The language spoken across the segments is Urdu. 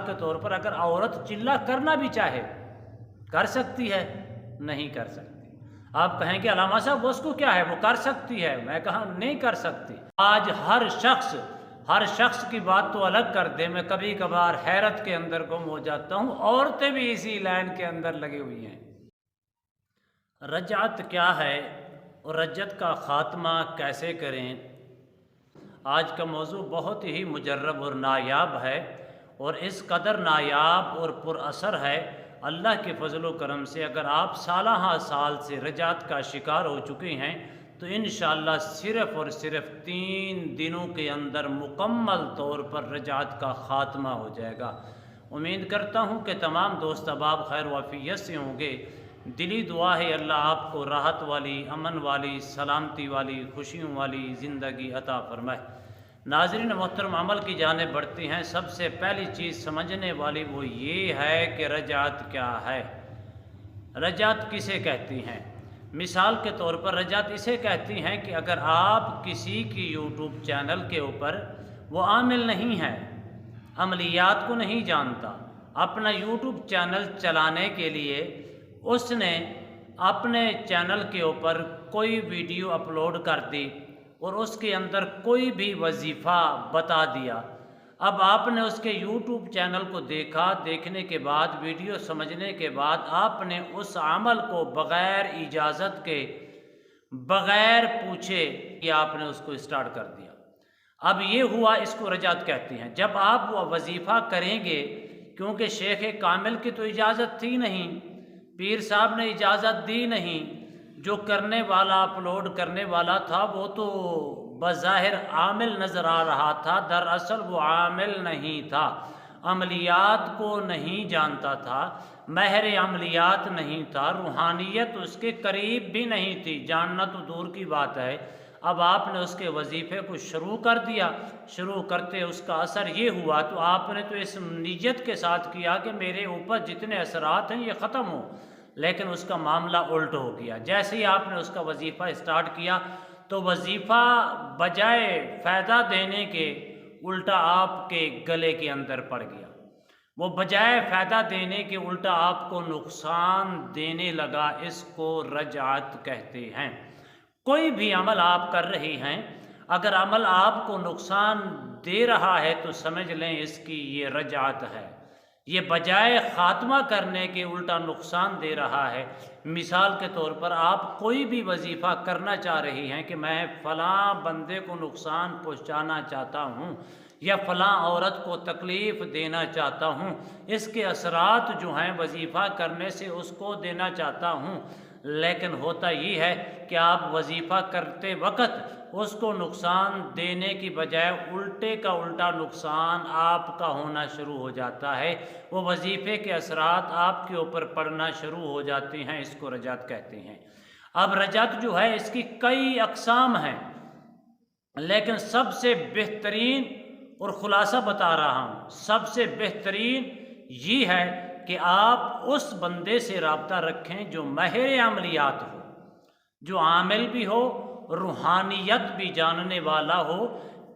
کے طور پر اگر عورت چلا کرنا بھی چاہے کر سکتی ہے؟ نہیں کر سکتی۔ آپ کہیں کہ علامہ صاحب اس کو کیا ہے، وہ کر سکتی ہے، میں کہا نہیں کر سکتی۔ آج ہر شخص کی بات تو الگ کر دے، میں کبھی کبھار حیرت کے اندر گم ہو جاتا ہوں، عورتیں بھی اسی لائن کے اندر لگی ہوئی ہیں۔ رجعت کیا ہے اور رجعت کا خاتمہ کیسے کریں؟ آج کا موضوع بہت ہی مجرب اور نایاب ہے، اور اس قدر نایاب اور پر اثر ہے اللہ کے فضل و کرم سے۔ اگر آپ سالہ سال سے رجعت کا شکار ہو چکے ہیں تو انشاءاللہ صرف اور صرف 3 دنوں کے اندر مکمل طور پر رجعت کا خاتمہ ہو جائے گا۔ امید کرتا ہوں کہ تمام دوست احباب خیر و عافیت سے ہوں گے۔ دلی دعا ہے اللہ آپ کو راحت والی، امن والی، سلامتی والی، خوشیوں والی زندگی عطا فرمائے۔ ناظرین محترم، عمل کی جانب بڑھتے ہیں۔ سب سے پہلی چیز سمجھنے والی وہ یہ ہے کہ رجعت کیا ہے، رجعت کسے کہتی ہیں۔ مثال کے طور پر رجعت اسے کہتی ہیں کہ اگر آپ کسی کی یوٹیوب چینل کے اوپر وہ عامل نہیں ہے، عملیات کو نہیں جانتا، اپنا یوٹیوب چینل چلانے کے لیے اس نے اپنے چینل کے اوپر کوئی ویڈیو اپلوڈ کر دی اور اس کے اندر کوئی بھی وظیفہ بتا دیا۔ اب آپ نے اس کے یوٹیوب چینل کو دیکھا، دیکھنے کے بعد ویڈیو سمجھنے کے بعد آپ نے اس عمل کو بغیر اجازت کے، بغیر پوچھے کہ آپ نے اس کو اسٹارٹ کر دیا۔ اب یہ ہوا، اس کو رجعت کہتے ہیں۔ جب آپ وہ وظیفہ کریں گے، کیونکہ شیخ کامل کی تو اجازت تھی نہیں، پیر صاحب نے اجازت دی نہیں، جو کرنے والا، اپلوڈ کرنے والا تھا وہ تو بظاہر عامل نظر آ رہا تھا، دراصل وہ عامل نہیں تھا، عملیات کو نہیں جانتا تھا، ماہر عملیات نہیں تھا، روحانیت اس کے قریب بھی نہیں تھی، جاننا تو دور کی بات ہے۔ اب آپ نے اس کے وظیفے کو شروع کر دیا، شروع کرتے اس کا اثر یہ ہوا تو آپ نے تو اس نیت کے ساتھ کیا کہ میرے اوپر جتنے اثرات ہیں یہ ختم ہو، لیکن اس کا معاملہ الٹ ہو گیا۔ جیسے ہی آپ نے اس کا وظیفہ اسٹارٹ کیا تو وظیفہ بجائے فائدہ دینے کے الٹا آپ کے گلے کے اندر پڑ گیا، وہ بجائے فائدہ دینے کے الٹا آپ کو نقصان دینے لگا۔ اس کو رجعت کہتے ہیں۔ کوئی بھی عمل آپ کر رہے ہیں، اگر عمل آپ کو نقصان دے رہا ہے تو سمجھ لیں اس کی یہ رجعت ہے، یہ بجائے خاتمہ کرنے کے الٹا نقصان دے رہا ہے۔ مثال کے طور پر آپ کوئی بھی وظیفہ کرنا چاہ رہی ہیں کہ میں فلاں بندے کو نقصان پہنچانا چاہتا ہوں یا فلاں عورت کو تکلیف دینا چاہتا ہوں، اس کے اثرات جو ہیں وظیفہ کرنے سے اس کو دینا چاہتا ہوں، لیکن ہوتا یہ ہے کہ آپ وظیفہ کرتے وقت اس کو نقصان دینے کی بجائے الٹے کا الٹا نقصان آپ کا ہونا شروع ہو جاتا ہے، وہ وظیفے کے اثرات آپ کے اوپر پڑنا شروع ہو جاتے ہیں۔ اس کو رجعت کہتے ہیں۔ اب رجعت جو ہے اس کی کئی اقسام ہیں، لیکن سب سے بہترین اور خلاصہ بتا رہا ہوں، سب سے بہترین یہ ہے کہ آپ اس بندے سے رابطہ رکھیں جو ماہر عملیات ہو، جو عامل بھی ہو، روحانیت بھی جاننے والا ہو۔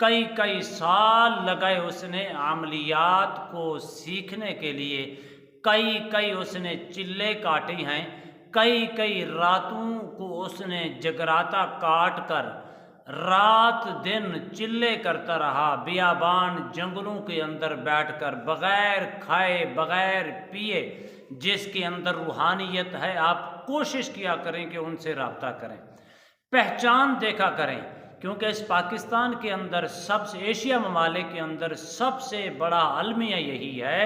کئی سال لگائے اس نے عملیات کو سیکھنے کے لیے، کئی اس نے چلے کاٹے ہیں، کئی راتوں کو اس نے جگراتا کاٹ کر رات دن چلے کرتا رہا، بیابان جنگلوں کے اندر بیٹھ کر بغیر کھائے بغیر پیے۔ جس کے اندر روحانیت ہے آپ کوشش کیا کریں کہ ان سے رابطہ کریں، پہچان دیکھا کریں، کیونکہ اس پاکستان کے اندر سب سے، ایشیا ممالک کے اندر سب سے بڑا المیہ یہی ہے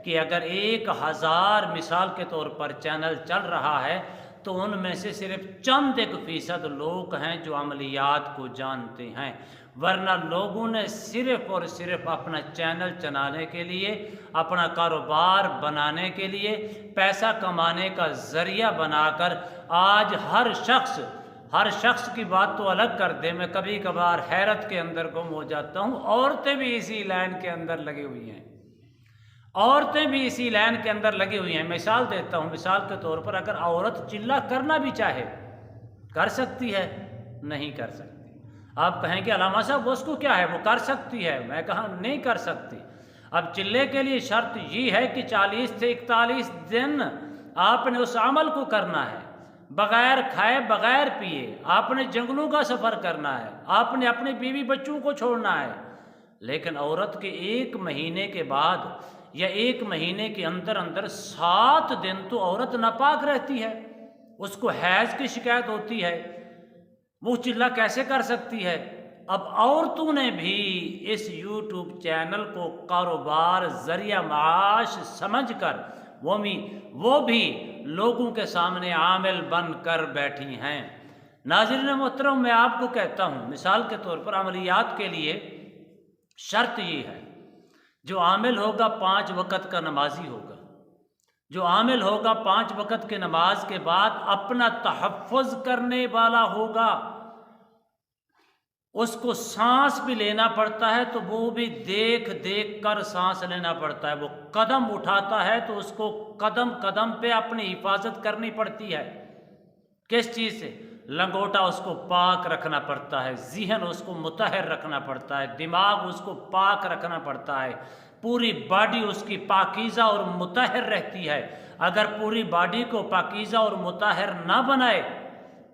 کہ اگر 1000 مثال کے طور پر چینل چل رہا ہے تو ان میں سے صرف چند 1% لوگ ہیں جو عملیات کو جانتے ہیں، ورنہ لوگوں نے صرف اور صرف اپنا چینل چلانے کے لیے، اپنا کاروبار بنانے کے لیے، پیسہ کمانے کا ذریعہ بنا کر آج ہر شخص کی بات تو الگ کر دے، میں کبھی کبھار حیرت کے اندر گم ہو جاتا ہوں، عورتیں بھی اسی لائن کے اندر لگی ہوئی ہیں، عورتیں بھی اسی لائن کے اندر لگی ہوئی ہیں۔ مثال دیتا ہوں، مثال کے طور پر اگر عورت چلا کرنا بھی چاہے کر سکتی ہے؟ نہیں کر سکتی۔ آپ کہیں کہ علامہ صاحب اس کو کیا ہے، وہ کر سکتی ہے، میں کہا نہیں کر سکتی۔ اب چلے کے لیے شرط یہ ہے کہ 40 سے 41 دن آپ نے اس عمل کو کرنا ہے، بغیر کھائے بغیر پیے آپ نے جنگلوں کا سفر کرنا ہے، آپ نے اپنے بیوی بچوں کو چھوڑنا ہے۔ لیکن عورت کے 1 مہینے کے بعد یا 1 مہینے کے اندر اندر 7 دن تو عورت ناپاک رہتی ہے، اس کو حیض کی شکایت ہوتی ہے، وہ چلہ کیسے کر سکتی ہے؟ اب عورتوں نے بھی اس یوٹیوب چینل کو کاروبار ذریعہ معاش سمجھ کر وہ بھی لوگوں کے سامنے عامل بن کر بیٹھی ہیں۔ ناظرین محترم، میں آپ کو کہتا ہوں، مثال کے طور پر عملیات کے لیے شرط یہ ہے، جو عامل ہوگا 5 وقت کا نمازی ہوگا، جو عامل ہوگا 5 وقت کے نماز کے بعد اپنا تحفظ کرنے والا ہوگا، اس کو سانس بھی لینا پڑتا ہے تو وہ بھی دیکھ دیکھ کر سانس لینا پڑتا ہے، وہ قدم اٹھاتا ہے تو اس کو قدم قدم پہ اپنی حفاظت کرنی پڑتی ہے۔ کس چیز سے؟ لنگوٹا اس کو پاک رکھنا پڑتا ہے، ذہن اس کو مطہر رکھنا پڑتا ہے، دماغ اس کو پاک رکھنا پڑتا ہے، پوری باڈی اس کی پاکیزہ اور مطہر رہتی ہے۔ اگر پوری باڈی کو پاکیزہ اور مطہر نہ بنائے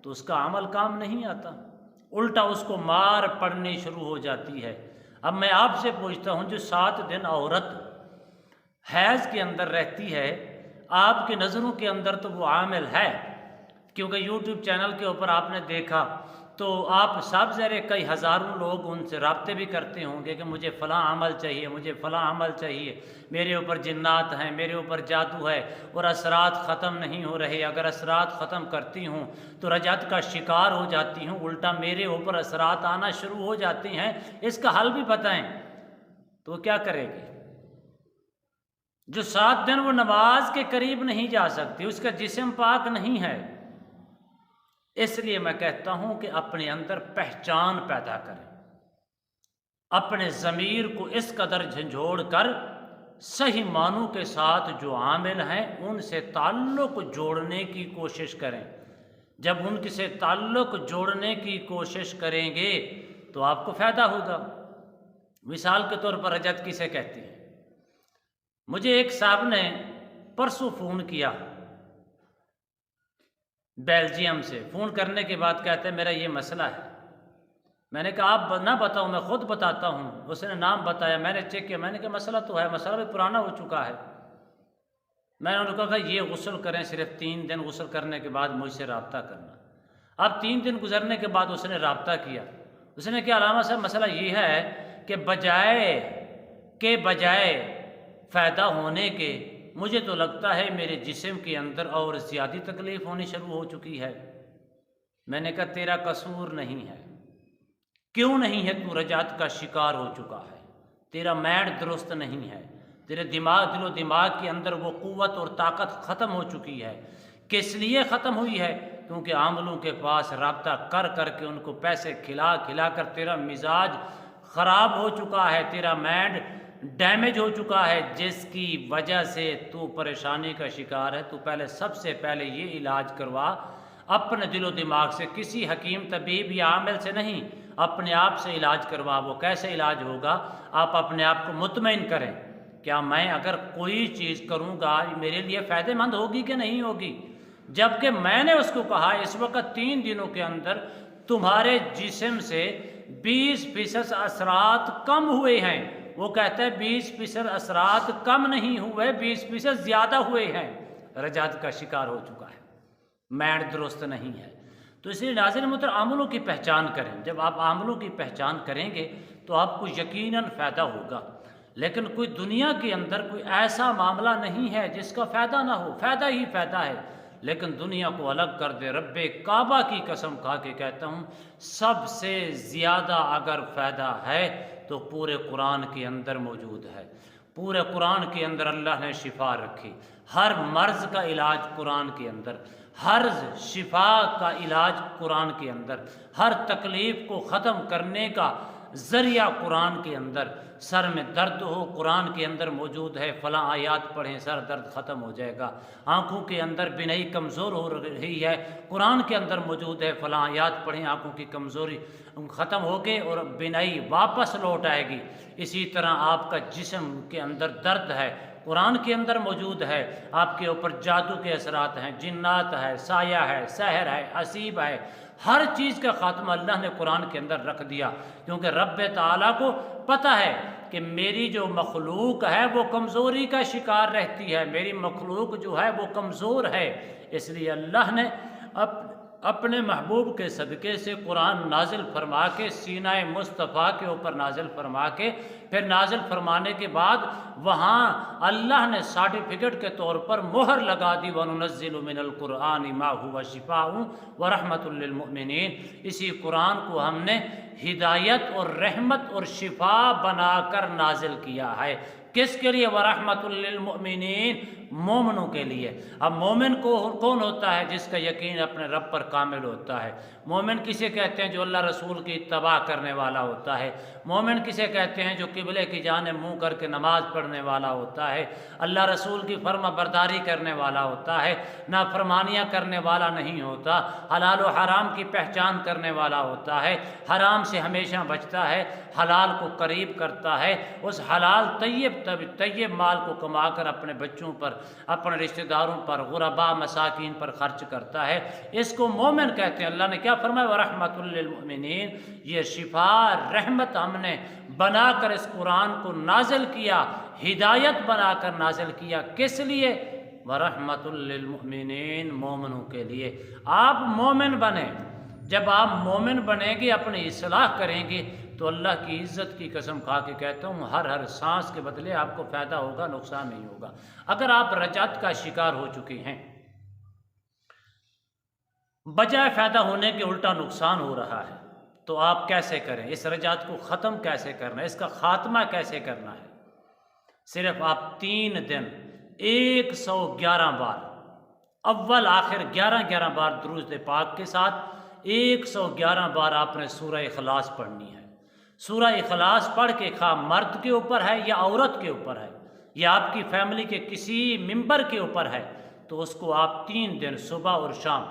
تو اس کا عمل کام نہیں آتا، الٹا اس کو مار پڑنی شروع ہو جاتی ہے۔ اب میں آپ سے پوچھتا ہوں، جو 7 دن عورت حیض کے اندر رہتی ہے، آپ کی نظروں کے اندر تو وہ عامل ہے، کیونکہ یوٹیوب چینل کے اوپر آپ نے دیکھا تو آپ سب زیرے کئی ہزاروں لوگ ان سے رابطے بھی کرتے ہوں گے کہ مجھے فلاں عمل چاہیے، مجھے فلاں عمل چاہیے، میرے اوپر جنات ہیں، میرے اوپر جادو ہے اور اثرات ختم نہیں ہو رہے، اگر اثرات ختم کرتی ہوں تو رجعت کا شکار ہو جاتی ہوں، الٹا میرے اوپر اثرات آنا شروع ہو جاتے ہیں، اس کا حل بھی بتائیں۔ تو وہ کیا کرے گی؟ جو 7 دن وہ نماز کے قریب نہیں جا سکتی، اس کا جسم پاک نہیں ہے۔ اس لیے میں کہتا ہوں کہ اپنے اندر پہچان پیدا کریں، اپنے ضمیر کو اس قدر جھنجھوڑ کر صحیح معنوں کے ساتھ جو عامل ہیں ان سے تعلق جوڑنے کی کوشش کریں۔ جب ان سے تعلق جوڑنے کی کوشش کریں گے تو آپ کو فائدہ ہوگا۔ مثال کے طور پر رجعت کسے کہتے ہیں؟ مجھے ایک صاحب نے پرسوں فون کیا بیلجیم سے، فون کرنے کے بعد کہتے ہیں میرا یہ مسئلہ ہے۔ میں نے کہا آپ نہ بتاؤ، میں خود بتاتا ہوں۔ اس نے نام بتایا، میں نے چیک کیا، میں نے کہا مسئلہ تو ہے، مسئلہ بھی پرانا ہو چکا ہے۔ میں نے انہوں نے کہا یہ غسل کریں، صرف 3 دن غسل کرنے کے بعد مجھ سے رابطہ کرنا۔ اب 3 دن گزرنے کے بعد اس نے رابطہ کیا، اس نے کہا علامہ صاحب مسئلہ یہ ہے کہ بجائے فائدہ ہونے کے مجھے تو لگتا ہے میرے جسم کے اندر اور زیادہ تکلیف ہونی شروع ہو چکی ہے۔ میں نے کہا تیرا قصور نہیں ہے۔ کیوں نہیں ہے؟ تو رجعت کا شکار ہو چکا ہے، تیرا مائنڈ درست نہیں ہے، تیرے دل و دماغ کے اندر وہ قوت اور طاقت ختم ہو چکی ہے۔ کس لیے ختم ہوئی ہے؟ کیونکہ عاملوں کے پاس رابطہ کر کر کے ان کو پیسے کھلا کھلا کر تیرا مزاج خراب ہو چکا ہے، تیرا مائنڈ ڈیمیج ہو چکا ہے، جس کی وجہ سے تو پریشانی کا شکار ہے۔ تو سب سے پہلے یہ علاج کروا اپنے دل و دماغ سے، کسی حکیم طبیب یا عامل سے نہیں، اپنے آپ سے علاج کروا۔ وہ کیسے علاج ہوگا؟ آپ اپنے آپ کو مطمئن کریں، کیا میں اگر کوئی چیز کروں گا میرے لیے فائدہ مند ہوگی کہ نہیں ہوگی؟ جبکہ میں نے اس کو کہا اس وقت 3 دنوں کے اندر تمہارے جسم سے 20% اثرات کم ہوئے ہیں۔ وہ کہتا ہے 20% اثرات کم نہیں ہوئے، 20% زیادہ ہوئے ہیں۔ رجعت کا شکار ہو چکا ہے، مائنڈ درست نہیں ہے۔ تو اس لیے ناظرین محترم عاملوں کی پہچان کریں۔ جب آپ عاملوں کی پہچان کریں گے تو آپ کو یقیناً فائدہ ہوگا۔ لیکن کوئی دنیا کے اندر کوئی ایسا معاملہ نہیں ہے جس کا فائدہ نہ ہو، فائدہ ہی فائدہ ہے۔ لیکن دنیا کو الگ کر دے، رب کعبہ کی قسم کھا کے کہتا ہوں سب سے زیادہ اگر فائدہ ہے تو پورے قرآن کے اندر موجود ہے۔ پورے قرآن کے اندر اللہ نے شفا رکھی، ہر مرض کا علاج قرآن کے اندر، ہر شفا کا علاج قرآن کے اندر، ہر تکلیف کو ختم کرنے کا ذریعہ قرآن کے اندر، سر میں درد ہو قرآن کے اندر موجود ہے، فلاں آیات پڑھیں سر درد ختم ہو جائے گا۔ آنکھوں کے اندر بینائی کمزور ہو رہی ہے، قرآن کے اندر موجود ہے، فلاں آیات پڑھیں آنکھوں کی کمزوری ختم ہو کے اور بینائی واپس لوٹ آئے گی۔ اسی طرح آپ کا جسم کے اندر درد ہے، قرآن کے اندر موجود ہے، آپ کے اوپر جادو کے اثرات ہیں، جنات ہے، سایہ ہے، سحر ہے، حسیب ہے، ہر چیز کا خاتمہ اللہ نے قرآن کے اندر رکھ دیا، کیونکہ رب تعالیٰ کو پتہ ہے کہ میری جو مخلوق ہے وہ کمزوری کا شکار رہتی ہے، میری مخلوق جو ہے وہ کمزور ہے، اس لیے اللہ نے اپنے محبوب کے صدقے سے قرآن نازل فرما کے سینہ مصطفیٰ کے اوپر نازل فرما کے پھر نازل فرمانے کے بعد وہاں اللہ نے سرٹیفکیٹ کے طور پر مہر لگا دی، وَنُنَزِّلُ مِنَ الْقُرْآنِ مَا هُوَ شِفَاءٌ وَرَحْمَةٌ لِّلْمُؤْمِنِينَ۔ اسی قرآن کو ہم نے ہدایت اور رحمت اور شفا بنا کر نازل کیا ہے، کس کے لیے؟ وَرَحْمَةٌ لِّلْمُؤْمِنِينَ، مومنوں کے لیے۔ اب مومن کون ہوتا ہے؟ جس کا یقین اپنے رب پر کامل ہوتا ہے۔ مومن کسے کہتے ہیں؟ جو اللہ رسول کی اتباع کرنے والا ہوتا ہے۔ مومن کسے کہتے ہیں؟ جو قبلے کی جانب منہ کر کے نماز پڑھنے والا ہوتا ہے، اللہ رسول کی فرما برداری کرنے والا ہوتا ہے، نافرمانیاں کرنے والا نہیں ہوتا، حلال و حرام کی پہچان کرنے والا ہوتا ہے، حرام سے ہمیشہ بچتا ہے، حلال کو قریب کرتا ہے، اس حلال طیب مال کو کما کر اپنے بچوں پر، اپنے رشتہ داروں پر، غرباء مساکین پر خرچ کرتا ہے، اس کو مومن کہتے ہیں۔ اللہ نے کیا فرمایا؟ وَرَحْمَةٌ لِّلْمُؤْمِنِينَ، یہ شفا رحمت ہم نے بنا کر اس قرآن کو نازل کیا، ہدایت بنا کر نازل کیا، کس لیے؟ وَرَحْمَةٌ لِّلْمُؤْمِنِينَ، مومنوں کے لیے۔ آپ مومن بنیں، جب آپ مومن بنیں گے، اپنی اصلاح کریں گے، تو اللہ کی عزت کی قسم کھا کے کہتا ہوں ہر سانس کے بدلے آپ کو فائدہ ہوگا، نقصان نہیں ہوگا۔ اگر آپ رجعت کا شکار ہو چکے ہیں، بجائے فائدہ ہونے کے الٹا نقصان ہو رہا ہے، تو آپ کیسے کریں؟ اس رجعت کو ختم کیسے کرنا ہے؟ اس کا خاتمہ کیسے کرنا ہے؟ صرف آپ 3 دن 111 بار، اول آخر 11 بار درود پاک کے ساتھ 111 بار آپ نے سورہ اخلاص پڑھنی ہے۔ سورہ اخلاص پڑھ کے خواہ مرد کے اوپر ہے یا عورت کے اوپر ہے یا آپ کی فیملی کے کسی ممبر کے اوپر ہے، تو اس کو آپ 3 دن صبح اور شام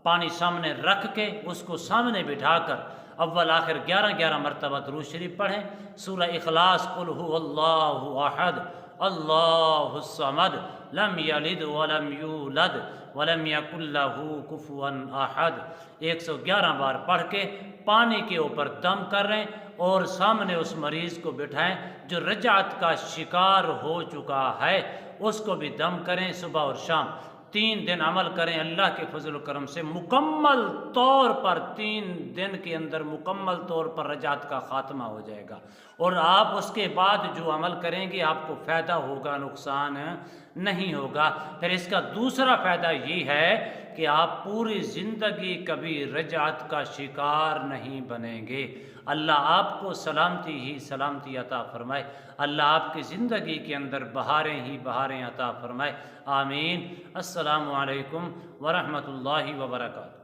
پانی سامنے رکھ کے اس کو سامنے بٹھا کر اول آخر 11 مرتبہ درود شریف پڑھیں۔ سورہ اخلاص، قل هو اللہ احد اللہ الصمد لم یلد ولم یولد ولم یکن لہ کفوا احد، 111 بار پڑھ کے پانی کے اوپر دم کر رہے ہیں اور سامنے اس مریض کو بٹھائیں جو رجعت کا شکار ہو چکا ہے، اس کو بھی دم کریں صبح اور شام۔ 3 دن عمل کریں، اللہ کے فضل و کرم سے مکمل طور پر 3 دن کے اندر مکمل طور پر رجعت کا خاتمہ ہو جائے گا، اور آپ اس کے بعد جو عمل کریں گے آپ کو فائدہ ہوگا، نقصان نہیں ہوگا۔ پھر اس کا دوسرا فائدہ یہ ہے کہ آپ پوری زندگی کبھی رجعت کا شکار نہیں بنیں گے۔ اللہ آپ کو سلامتی ہی سلامتی عطا فرمائے، اللہ آپ کی زندگی کے اندر بہاریں ہی بہاریں عطا فرمائے، آمین۔ السلام علیکم ورحمۃ اللہ وبرکاتہ۔